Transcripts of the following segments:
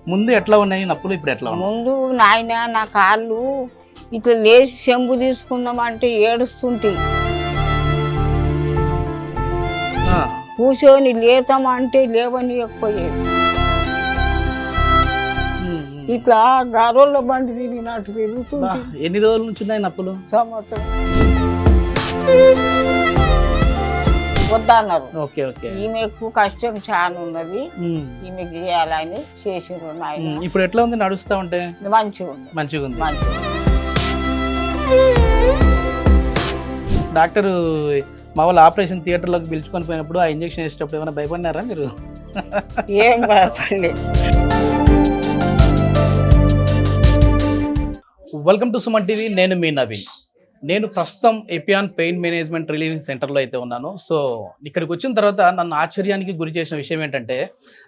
ముందు ఎట్లా ఉన్నాయి నొప్పులు, ఇప్పుడు ఎట్లా ఉన్నాయి? ముందు నాయన నా కాళ్ళు ఇట్లా లేచి చెంబు తీసుకుందామంటే ఏడుస్తుంటే, ఆ, కూర్చొని లేతామంటే లేవనియకపోయేది. ఉమ్, ఉమ్. ఇట్లా గారోళ్ళ బండి తిరిగినట్టు బా, తిరుగుతుంది. ఎన్ని రోజుల నుంచి ఉన్నాయి నొప్పులు? సంవత్సరం వద్దన్నారు. Okay okay. ఈమెకు కష్టం చాలా ఉన్నది, ఉమ్, ఈమెకు చేయాలని చేసిర్రు నాయన. ఇప్పుడు ఎట్లా ఉంది నడుస్తా ఉంటే? మంచిగా ఉంది, మంచిగా ఉంది. మంచిగా ఉంది. డాక్టర్ మా వాళ్ళు ఆపరేషన్ థియేటర్లోకి పిలుచుకొని పోయినప్పుడు ఆ ఇంజెక్షన్ వేసేటప్పుడు ఏమైనా భయపడినారా మీరు? ఏం భయపడలేదు. Welcome to Suman TV. నేను మీ నవీన్. నేను ప్రస్తుతం ఎపియాన్ పెయిన్ మేనేజ్మెంట్ రిలీవింగ్ సెంటర్లో అయితే ఉన్నాను. సో ఇక్కడికి వచ్చిన తర్వాత నన్ను ఆశ్చర్యానికి గురి చేసిన విషయం ఏంటంటే,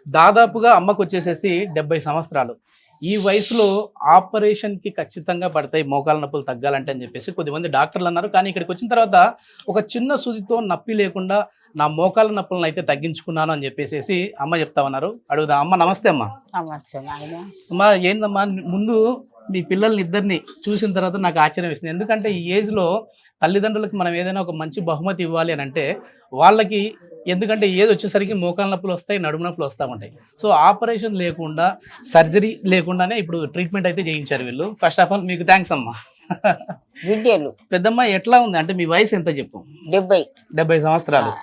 దాదాపుగా అమ్మకు వచ్చేసేసి 70 సంవత్సరాలు. ఈ వయసులో ఆపరేషన్కి ఖచ్చితంగా పడతాయి మోకాల నొప్పులు తగ్గాలంటే అని చెప్పేసి కొద్దిమంది డాక్టర్లు అన్నారు. కానీ ఇక్కడికి వచ్చిన తర్వాత ఒక చిన్న సూదితో నొప్పి లేకుండా నా మోకాల నొప్పులను అయితే తగ్గించుకున్నాను అని చెప్పేసి అమ్మ చెప్తా ఉన్నారు. అడుగుదా అమ్మ? నమస్తే అమ్మ. నమస్తే నాయన. అమ్మ ఏందమ్మా, ముందు మీ పిల్లల్ని ఇద్దరిని చూసిన తర్వాత నాకు ఆశ్చర్యం వేసింది. ఎందుకంటే ఈ ఏజ్లో తల్లిదండ్రులకు మనం ఏదైనా ఒక మంచి బహుమతి ఇవ్వాలి అని అంటే వాళ్ళకి, ఎందుకంటే ఏది వచ్చేసరికి మోకాల నొప్పులు వస్తాయి, నడుము నొప్పులు వస్తూ ఉంటాయి. సో ఆపరేషన్ లేకుండా, సర్జరీ లేకుండానే ఇప్పుడు ట్రీట్మెంట్ అయితే చేయించారు వీళ్ళు. ఫస్ట్ ఆఫ్ ఆల్ మీకు థ్యాంక్స్ అమ్మా. విద్యలు పెద్దమ్మ ఎట్లా ఉంది అంటే, మీ వయసు ఎంత చెప్పు? 70 సంవత్సరాలు.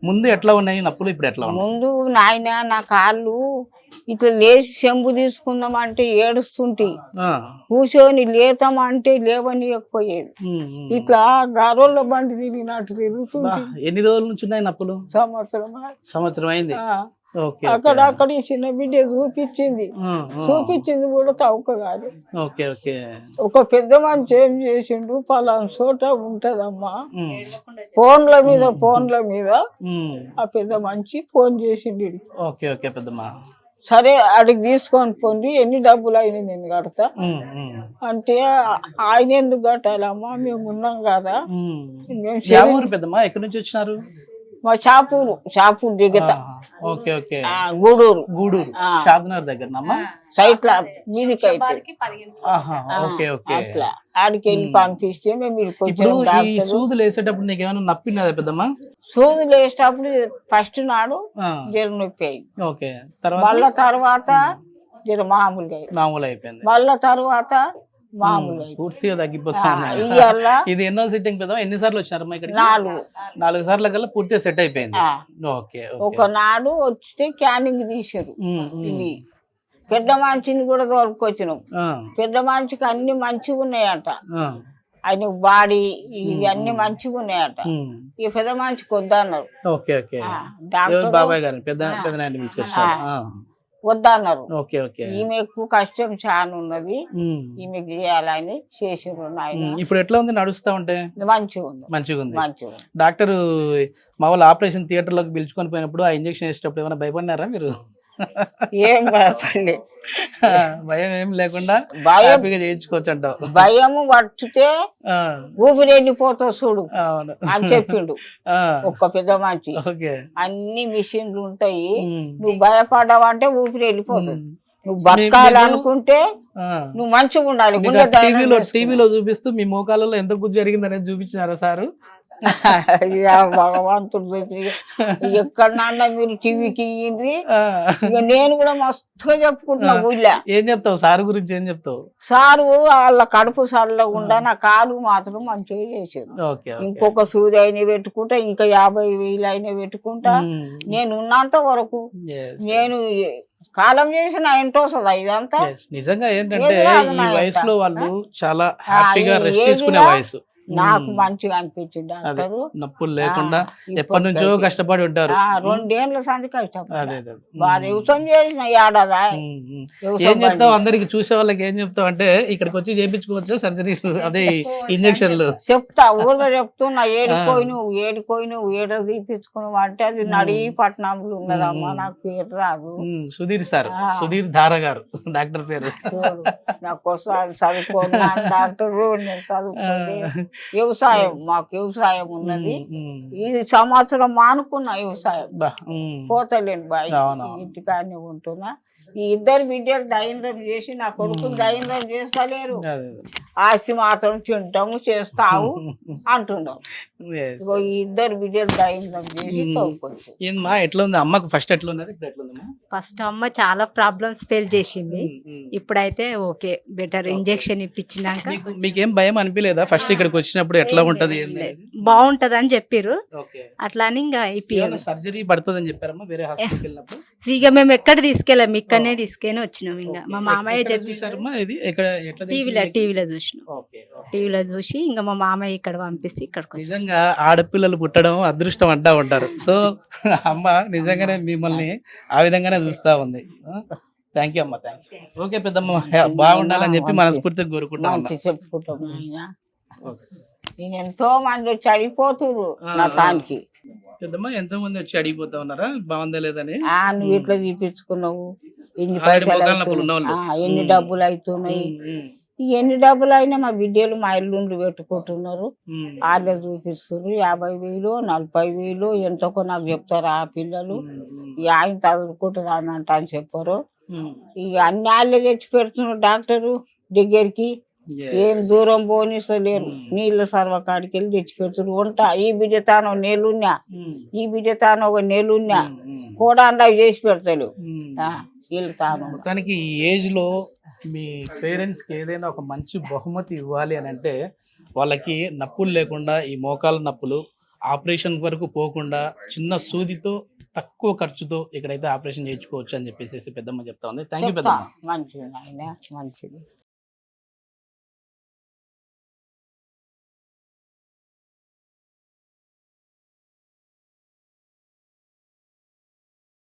ముందు ఎట్లా ఉన్నాయి నొప్పులు, ఇప్పుడు ఎట్లా ఉన్నాయి? ముందు నాయన నా కాళ్ళు ఇట్లా లేచి చెంబు తీసుకుందామంటే ఏడుస్తుంటే, ఆ, కూర్చొని లేతామంటే లేవనియకపోయేది. ఉమ్, ఉమ్. ఇట్లా గారోళ్ళ బండి తిరిగినట్టు బా, తిరుగుతుంది. ఎన్ని రోజుల నుంచి ఉన్నాయి నొప్పులు? సంవత్సరం అయింది. ఓకే అక్కడ ఈ చిన్న బిడ్డ చూపించింది, చూపించింది కూడా తవ్వుక కాదు. Okay okay. ఒక పెద్ద మనిషి ఏం చేసిండు, పలానా చోట ఉంటదమ్మా, ఫోన్ల మీద ఆ పెద్ద మనిషి ఫోన్ చేసిండు. ఓకే ఓకే పెద్దమ్మా. సరే అడిగి తీసుకొని పోండి, ఎన్ని డబ్బులు అయినాయి నేను కడతా అంటే, ఆయన ఎందుకు కట్టాలమ్మా, మేము ఉన్నాం కదా. మేము యా ఊరు పెద్దమ్మా? ఎక్కడి నుంచి వచ్చినారు? మా షాపూరు దిగతా. Okay okay. గూడూరు షాద్నగర్ దగ్గర సైట్ లా మీదికి అయితే ఓకే ఓకే. అట్లా ఆడికి వెళ్ళి పంపిస్తే మేము ఇప్పుడు ఈ సూదులు వేసేటప్పుడు నీకు ఏమైనా నప్పినదా పెద్దమ్మా? సూదులు వేసేటప్పుడు ఫస్ట్ నాడు జర నొప్పి అయింది. ఓకే. మళ్ళా తర్వాత జర మామూలు అయిపోయింది. మళ్ళా తర్వాత మామూలు పూర్తిగా తగ్గిపోతా. ఇది ఎన్నో సిట్టింగ్ పెద్ద? ఎన్నిసార్లు వచ్చినారమ్మా ఇక్కడ? 4 సార్ల కల్లా పూర్తిగా సెట్ అయిపోయింది. ఓకే. ఒక నాడు వస్తే క్యానింగ్ తీసారు. ఇది పెద్ద మనిషిని కూడా తోలుకొచ్చినాం. పెద్ద మనిషికి అన్ని మంచిగా ఉన్నాయట, ఆయన బాడీ ఇవి అన్ని మంచిగా ఉన్నాయట. ఈ పెద్ద మనిషికి వద్దన్నారు. Okay okay. డాక్టర్ బాబాయ్ గారు పెద్ద వద్దన్నారు. Okay okay. ఈమెకు కష్టం చాలా ఉన్నది, ఈమెకు చేయాలని చేసిర్రు నాయన. ఇప్పుడు ఎట్లా ఉంది నడుస్తా ఉంటే? మంచిగా ఉంది. డాక్టర్ మా వాళ్ళు ఆపరేషన్ థియేటర్లోకి పిలుచుకొని పోయినప్పుడు ఆ ఇంజెక్షన్ వేసేటప్పుడు ఏమైనా భయపడినారా మీరు? ఏం భయపడలే. భయం ఏం లేకుండా హ్యాపీగా చేయించుకోవచ్చు అంటావు? భయము పట్టుతే ఊపిరి వెళ్ళిపోతావు చూడు అని చెప్పిండు ఒక్క పెద్ద మనిషి. అన్ని మిషన్లు ఉంటాయి, నువ్వు భయపడ్డావంటే ఊపిరి వెళ్ళిపోతావు. నువ్వు బతకాలనుకుంటే నువ్వు మంచిగా ఉండాలి. టీవీలో చూపిస్తూ మీ మోకాలలో ఎంత గుజ్జు జరిగిందనేది చూపించినారా సారు? భగవంతుడు చూపి ఎక్కడన్నా మీరు టీవీకి ఇయ్యింది. ఇక నేను కూడా మస్తుగా చెప్పుకుంటున్నా ఊళ్ళో. ఏం చెప్తావు సారు గురించి? ఏం చెప్తావు? సారు వాళ్ళ కడుపు సరళగుండా నా కాలు మాత్రం మంచిగా చేసారు. ఇంకొక సూది అయినా పెట్టుకుంటా, ఇంకా 50,000 అయినా పెట్టుకుంటా. నేను ఉన్నంత వరకు నేను కాలం చేసిన ఏంటో వస్తుందా ఇదంతా? నిజంగా ఏంటంటే ఈ వయసులో వాళ్ళు చాలా హ్యాపీగా రెస్ట్ తీసుకునే వయసు. నాకు మంచిగా అనిపించింది. నొప్పులు లేకుండా ఎప్పటి నుంచో కష్టపడి ఉంటారు. 2 ఏళ్ళ సంది కష్టపడి వ్యవసాయం చేసిన ఏడాదా. ఏం చెప్తావు అందరికి, చూసే వాళ్ళకి ఏం చెప్తావు అంటే, ఇక్కడికి వచ్చి చేయించుకోవచ్చు సర్జరీ, అదే ఇంజక్షన్లు? చెప్తా, ఊళ్ళో చెప్తున్నా. ఏడుకోయి ఏడ తీపించుకున్నావు అంటే, అది నడి పట్టణంలో ఉన్నదమ్మా, నాకు పేరు రాదు. సుధీర్ సార్, సుధీర్ ధార గారు డాక్టర్ పేరు. నాకు చదువుకున్నా డాక్టర్, నేను చదువుకోండి. మాకు వ్యవసాయం ఉన్నది. ఇది సంవత్సరం మానుకున్నా వ్యవసాయం, పోతలేను బాయ్, ఇంటికాడనే ఉంటున్నా. ఈ ఇద్దరు బిడ్డలు దైంద్రం చేసి నా కొడుకులు దైంద్రం చేస్తలేరు. ఆస్తి మాత్రం తింటాము చేస్తావు అంటున్నావు. ఇగో ఈ ఇద్దరు బిడ్డలు దైంద్రం చేసి తోకొచ్చు. ఏందమ్మా ఎట్లా ఉంది అమ్మకు ఫస్ట్ ఎట్లా ఉన్నది ఇప్పుడు ఎట్లా ఉందమ్మా? ఫస్ట్ అమ్మ చాలా ప్రాబ్లమ్స్ ఫేస్ చేసింది. ఇప్పుడైతే ఓకే బెటర్. ఇంజెక్షన్ ఇప్పించినాక మీకేం భయం అనిపించలేదా ఫస్ట్ ఇక్కడికి వచ్చినప్పుడు ఎట్లా ఉంటది బాగుంటది అని చెప్పారు. అట్లా అని ఇంకా ఇప్పియాలి. సర్జరీ పడుతుందని చెప్పారమ్మా వేరే హాస్పిటల్ వెళ్ళినప్పుడు? ఇక మేము ఎక్కడ తీసుకెళ్ళాము, ఇక్కడనే తీసుకొని వచ్చినాం. ఇంకా మా మామయ్య చూసారమ్మా ఇది ఎక్కడ ఎట్లా టీవీలో చూసినాం. టీవీలో చూసి ఇంకా మా మామయ్య ఇక్కడ పంపిస్తే ఇక్కడికి వచ్చి. నిజంగా ఆడపిల్లలు పుట్టడం అదృష్టం అంటా ఉంటారు. సో అమ్మ నిజంగానే మిమ్మల్ని ఆ విధంగానే చూస్తా ఉంది. థ్యాంక్ యూ అమ్మ, థ్యాంక్ యూ. ఓకే పెద్దమ్మ బాగుండాలని చెప్పి మనస్ఫూర్తిగా కోరుకుంటాం. చెప్పుకుంటాం నాయనా. నేను ఎంతో మంది వచ్చి అడిగిపోతురు నా తానికి. పెద్దమ్మ ఎంతో మంది వచ్చి అడిగిపోతా ఉన్నారా బాగుందా లేదని? నువ్వు ఇట్లా చూపించుకున్నావు, ఎన్ని పైసలు అవుతున్నాయి, ఎన్ని డబ్బులు అవుతున్నాయి. ఎన్ని డబ్బులు అయినా మా బిడ్డలు మా ఇల్లు పెట్టుకుంటున్నారు. వాళ్ళే చూపిస్తున్నారు 50,000 40,000 ఎంతకో నాకు చెప్తారు ఆ పిల్లలు. ఆయన చదువుకుంటుంది అని చెప్పారు. ఇక అన్ని వాళ్ళే తెచ్చి పెడుతున్నారు డాక్టరు దగ్గరికి. ఏం దూరం పోనిస్తలేరు. నీళ్ళ సర్వకాడికి వెళ్ళి తెచ్చి పెడుతున్నారు. వంట ఈ బిడ్డ తాను నేలున్నా, ఈ బిడ్డ తాను ఒక నేలున్నా కూడా చేసి పెడతాడు వీళ్ళు తాను. మొత్తానికి ఈ ఏజ్ లో మీ పేరెంట్స్కి ఏదైనా ఒక మంచి బహుమతి ఇవ్వాలి అని అంటే వాళ్ళకి నప్పులు లేకుండా, ఈ మోకాల నప్పులు ఆపరేషన్ వరకు పోకుండా చిన్న సూదితో తక్కువ ఖర్చుతో ఇక్కడైతే ఆపరేషన్ చేయించుకోవచ్చు అని చెప్పేసి పెద్దమ్మ చెప్తా ఉంది. థ్యాంక్ యూ పెద్దమ్మ. మంచిది నాయన, మంచిది.